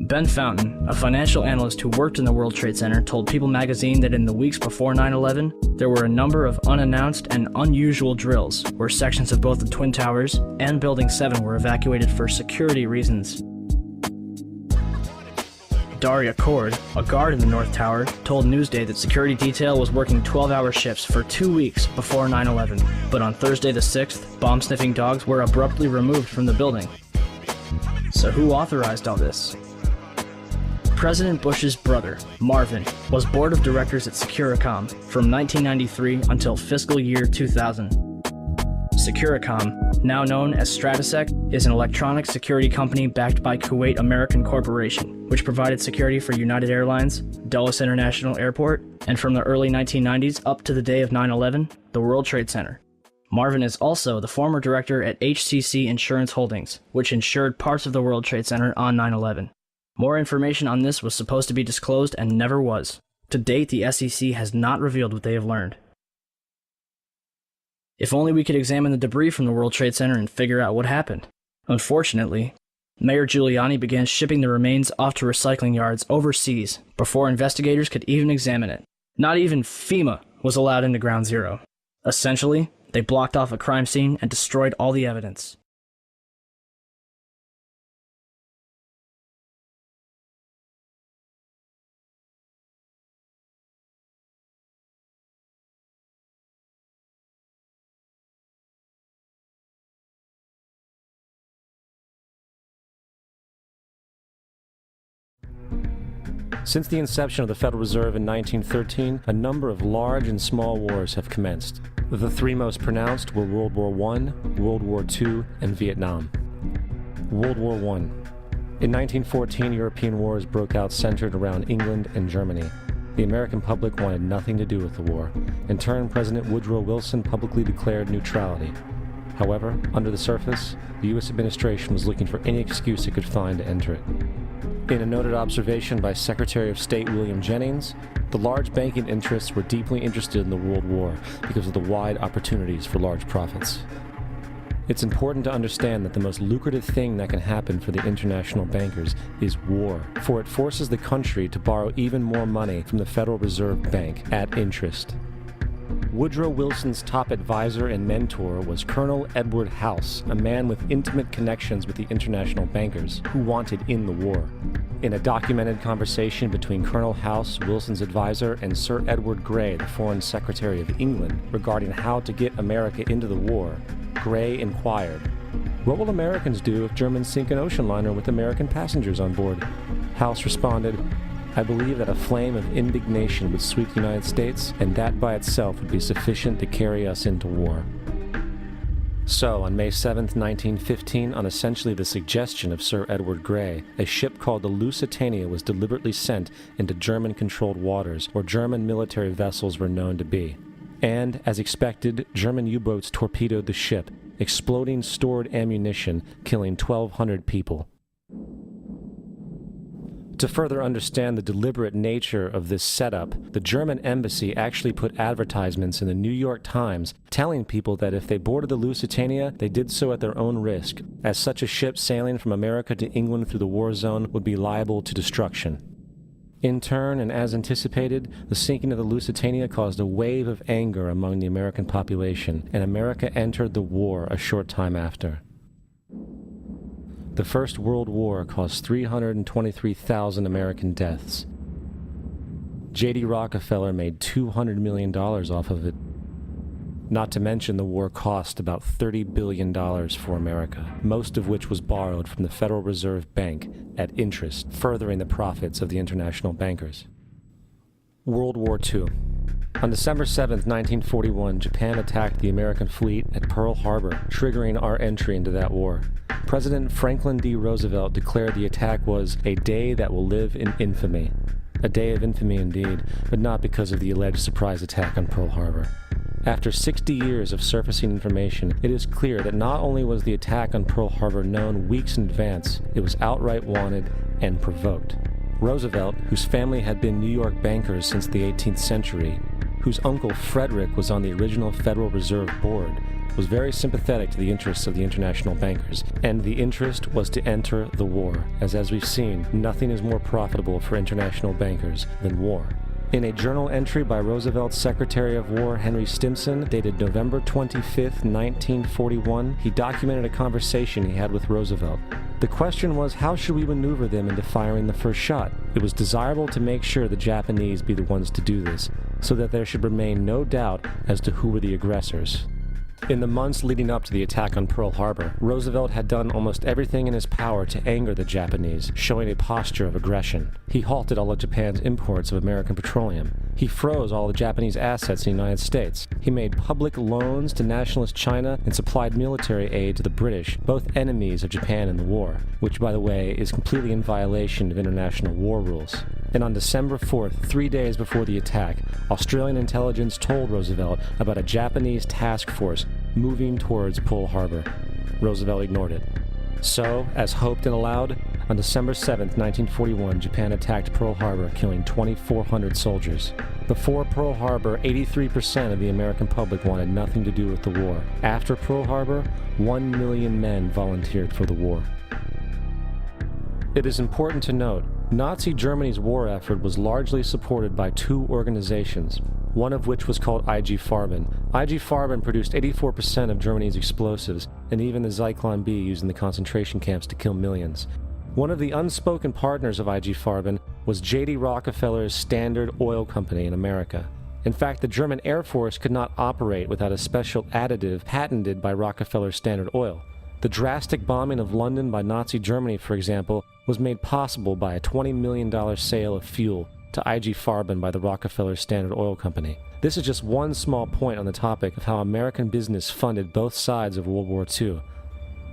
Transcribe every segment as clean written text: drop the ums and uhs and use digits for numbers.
Ben Fountain, a financial analyst who worked in the World Trade Center, told People magazine that in the weeks before 9/11, there were a number of unannounced and unusual drills where sections of both the Twin Towers and Building 7 were evacuated for security reasons. Daria Cord, a guard in the North Tower, told Newsday that security detail was working 12-hour shifts for 2 weeks before 9/11. But on Thursday the 6th, bomb-sniffing dogs were abruptly removed from the building. So who authorized all this? President Bush's brother, Marvin, was board of directors at Securicom from 1993 until fiscal year 2000. Securicom, now known as Stratesec, is an electronic security company backed by Kuwait American Corporation, which provided security for United Airlines, Dulles International Airport, and from the early 1990s up to the day of 9/11, the World Trade Center. Marvin is also the former director at HCC Insurance Holdings, which insured parts of the World Trade Center on 9/11. More information on this was supposed to be disclosed and never was. To date, the SEC has not revealed what they have learned. If only we could examine the debris from the World Trade Center and figure out what happened. Unfortunately, Mayor Giuliani began shipping the remains off to recycling yards overseas before investigators could even examine it. Not even FEMA was allowed into Ground Zero. Essentially, they blocked off a crime scene and destroyed all the evidence. Since the inception of the Federal Reserve in 1913, a number of large and small wars have commenced. The three most pronounced were World War I, World War II, and Vietnam. World War I. In 1914, European wars broke out centered around England and Germany. The American public wanted nothing to do with the war. In turn, President Woodrow Wilson publicly declared neutrality. However, under the surface, the U.S. administration was looking for any excuse it could find to enter it. In a noted observation by Secretary of State William Jennings, the large banking interests were deeply interested in the World War because of the wide opportunities for large profits. It's important to understand that the most lucrative thing that can happen for the international bankers is war, for it forces the country to borrow even more money from the Federal Reserve Bank at interest. Woodrow Wilson's top advisor and mentor was Colonel Edward House, a man with intimate connections with the international bankers who wanted in the war. In a documented conversation between Colonel House, Wilson's advisor, and Sir Edward Grey, the Foreign Secretary of England, regarding how to get America into the war, Grey inquired, "What will Americans do if Germans sink an ocean liner with American passengers on board?" House responded, "I believe that a flame of indignation would sweep the United States, and that by itself would be sufficient to carry us into war." So, on May 7, 1915, on essentially the suggestion of Sir Edward Grey, a ship called the Lusitania was deliberately sent into German-controlled waters where German military vessels were known to be. And, as expected, German U-boats torpedoed the ship, exploding stored ammunition, killing 1,200 people. To further understand the deliberate nature of this setup, the German embassy actually put advertisements in the New York Times telling people that if they boarded the Lusitania, they did so at their own risk, as such a ship sailing from America to England through the war zone would be liable to destruction. In turn, and as anticipated, the sinking of the Lusitania caused a wave of anger among the American population, and America entered the war a short time after. The First World War caused 323,000 American deaths. J.D. Rockefeller made $200 million off of it. Not to mention the war cost about $30 billion for America, most of which was borrowed from the Federal Reserve Bank at interest, furthering the profits of the international bankers. World War II. On December 7, 1941, Japan attacked the American fleet at Pearl Harbor, triggering our entry into that war. President Franklin D. Roosevelt declared the attack was a day that will live in infamy. A day of infamy indeed, but not because of the alleged surprise attack on Pearl Harbor. After 60 years of surfacing information, it is clear that not only was the attack on Pearl Harbor known weeks in advance, it was outright wanted and provoked. Roosevelt, whose family had been New York bankers since the 18th century, whose uncle Frederick was on the original Federal Reserve Board, was very sympathetic to the interests of the international bankers, and the interest was to enter the war, as we've seen, nothing is more profitable for international bankers than war. In a journal entry by Roosevelt's Secretary of War Henry Stimson, dated November 25, 1941, he documented a conversation he had with Roosevelt. The question was, how should we maneuver them into firing the first shot? It was desirable to make sure the Japanese be the ones to do this, so that there should remain no doubt as to who were the aggressors. In the months leading up to the attack on Pearl Harbor, Roosevelt had done almost everything in his power to anger the Japanese, showing a posture of aggression. He halted all of Japan's imports of American petroleum. He froze all the Japanese assets in the United States. He made public loans to nationalist China and supplied military aid to the British, both enemies of Japan in the war, which, by the way, is completely in violation of international war rules. And on December 4th, 3 days before the attack, Australian intelligence told Roosevelt about a Japanese task force moving towards Pearl Harbor. Roosevelt ignored it. So, as hoped and allowed, on December 7, 1941, Japan attacked Pearl Harbor, killing 2,400 soldiers. Before Pearl Harbor, 83% of the American public wanted nothing to do with the war. After Pearl Harbor, 1 million men volunteered for the war. It is important to note, Nazi Germany's war effort was largely supported by two organizations, one of which was called IG Farben. IG Farben produced 84% of Germany's explosives, and even the Zyklon B used in the concentration camps to kill millions. One of the unspoken partners of IG Farben was J.D. Rockefeller's Standard Oil Company in America. In fact, the German Air Force could not operate without a special additive patented by Rockefeller's Standard Oil. The drastic bombing of London by Nazi Germany, for example, was made possible by a $20 million sale of fuel to IG Farben by the Rockefeller Standard Oil Company. This is just one small point on the topic of how American business funded both sides of World War II.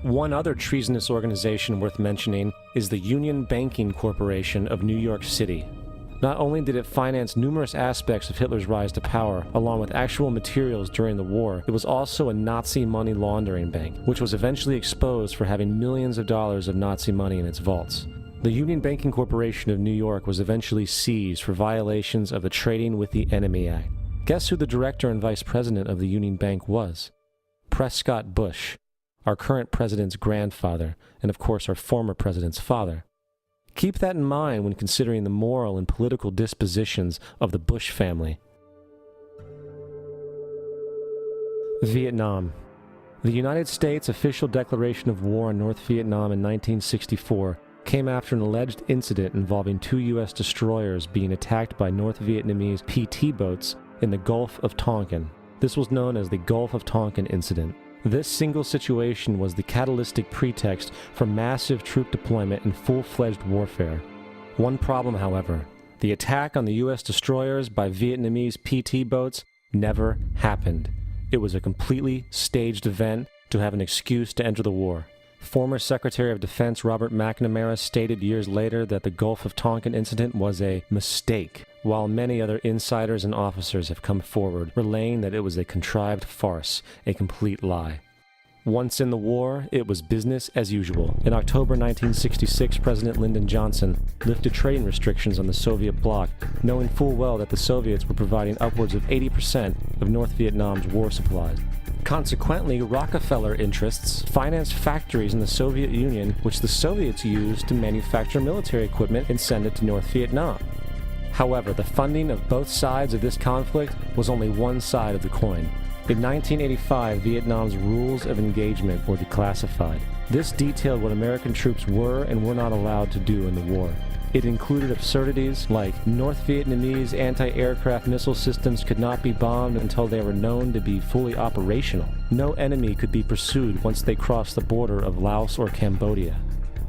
One other treasonous organization worth mentioning is the Union Banking Corporation of New York City. Not only did it finance numerous aspects of Hitler's rise to power, along with actual materials during the war, it was also a Nazi money laundering bank, which was eventually exposed for having millions of dollars of Nazi money in its vaults. The Union Banking Corporation of New York was eventually seized for violations of the Trading with the Enemy Act. Guess who the director and vice president of the Union Bank was? Prescott Bush, our current president's grandfather, and of course our former president's father. Keep that in mind when considering the moral and political dispositions of the Bush family. Vietnam. The United States' official declaration of war on North Vietnam in 1964 came after an alleged incident involving two U.S. destroyers being attacked by North Vietnamese PT boats in the Gulf of Tonkin. This was known as the Gulf of Tonkin Incident. This single situation was the catalytic pretext for massive troop deployment and full-fledged warfare. One problem, however, the attack on the U.S. destroyers by Vietnamese PT boats never happened. It was a completely staged event to have an excuse to enter the war. Former Secretary of Defense Robert McNamara stated years later that the Gulf of Tonkin incident was a mistake, while many other insiders and officers have come forward, relaying that it was a contrived farce, a complete lie. Once in the war, it was business as usual. In October 1966, President Lyndon Johnson lifted trading restrictions on the Soviet bloc, knowing full well that the Soviets were providing upwards of 80% of North Vietnam's war supplies. Consequently, Rockefeller interests financed factories in the Soviet Union, which the Soviets used to manufacture military equipment and send it to North Vietnam. However, the funding of both sides of this conflict was only one side of the coin. In 1985, Vietnam's rules of engagement were declassified. This detailed what American troops were and were not allowed to do in the war. It included absurdities like North Vietnamese anti-aircraft missile systems could not be bombed until they were known to be fully operational. No enemy could be pursued once they crossed the border of Laos or Cambodia.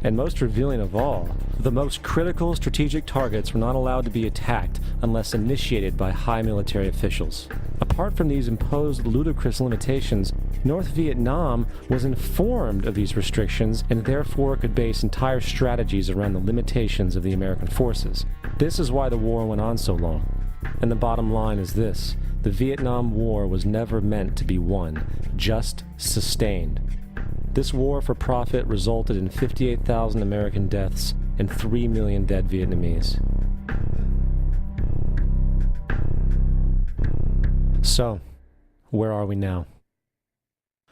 And most revealing of all, the most critical strategic targets were not allowed to be attacked unless initiated by high military officials. Apart from these imposed ludicrous limitations, North Vietnam was informed of these restrictions and therefore could base entire strategies around the limitations of the American forces. This is why the war went on so long. And the bottom line is this: the Vietnam War was never meant to be won, just sustained. This war for profit resulted in 58,000 American deaths and 3 million dead Vietnamese. So, where are we now?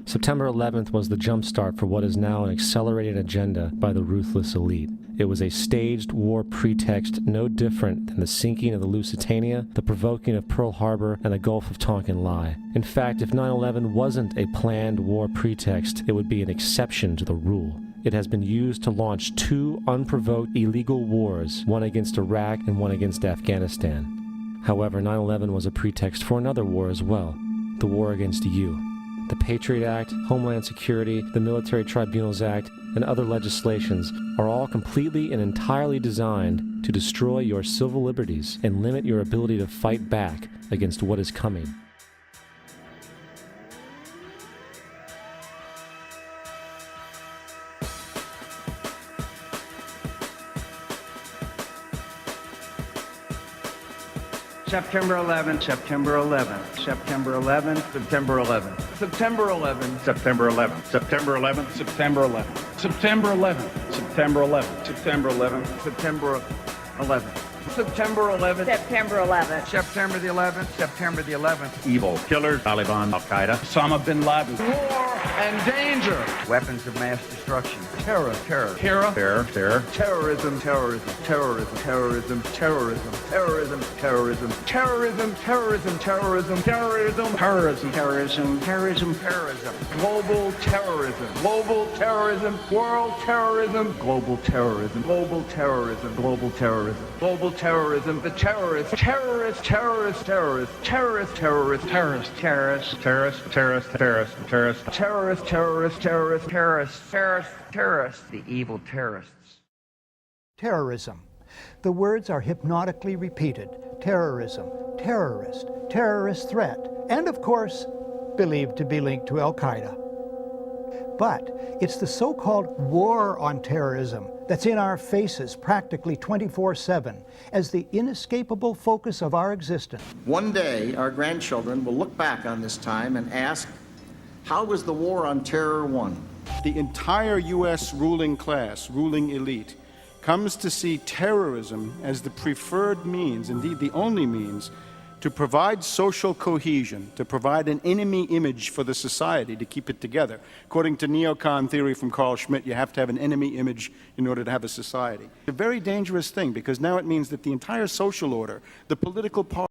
September 11th was the jumpstart for what is now an accelerated agenda by the ruthless elite. It was a staged war pretext no different than the sinking of the Lusitania, the provoking of Pearl Harbor, and the Gulf of Tonkin lie. In fact, if 9/11 wasn't a planned war pretext, it would be an exception to the rule. It has been used to launch 2 unprovoked illegal wars, one against Iraq and one against Afghanistan. However, 9/11 was a pretext for another war as well, the war against you. The Patriot Act, Homeland Security, the Military Tribunals Act, and other legislations are all completely and entirely designed to destroy your civil liberties and limit your ability to fight back against what is coming. September 11th, September 11th, September 11th, September 11th, September 11th, September 11th, September 11th, September 11th, September 11th, September 11th, September 11th, September 11th. September 11th. September 11th. September the 11th. September the 11th. Evil killers, Taliban, Al-Qaeda, Osama bin Laden. War and danger. Weapons of mass destruction. Terror. Terrorism. Terrorism. Terrorism. Terrorism. Terrorism. Terrorism. Terrorism. Terrorism. Terrorism. Terrorism. Terrorism. Terrorism. Terrorism. Terrorism. Global terrorism. Global terrorism. World terrorism. Global terrorism. Global terrorism. Global terrorism. Global terrorism. The terrorists. Terrorists. Terrorists. Terrorists. Terrorists. Terrorists. Terrorists. Terrorists. Terrorists. Terrorists. Terrorists. Terrorists. Terrorists. Terrorists. Terrorists. Terrorists. Terrorists. Terrorists. The evil terrorists. Terrorism. The words are hypnotically repeated. Terrorism, terrorist, terrorist threat, and of course, believed to be linked to Al-Qaeda. But it's the so-called war on terrorism that's in our faces practically 24/7 as the inescapable focus of our existence. One day, our grandchildren will look back on this time and ask, how was the war on terror won? The entire U.S. ruling class, ruling elite, comes to see terrorism as the preferred means, indeed the only means, to provide social cohesion, to provide an enemy image for the society to keep it together. According to neocon theory from Carl Schmitt, you have to have an enemy image in order to have a society. It's a very dangerous thing because now it means that the entire social order, the political party,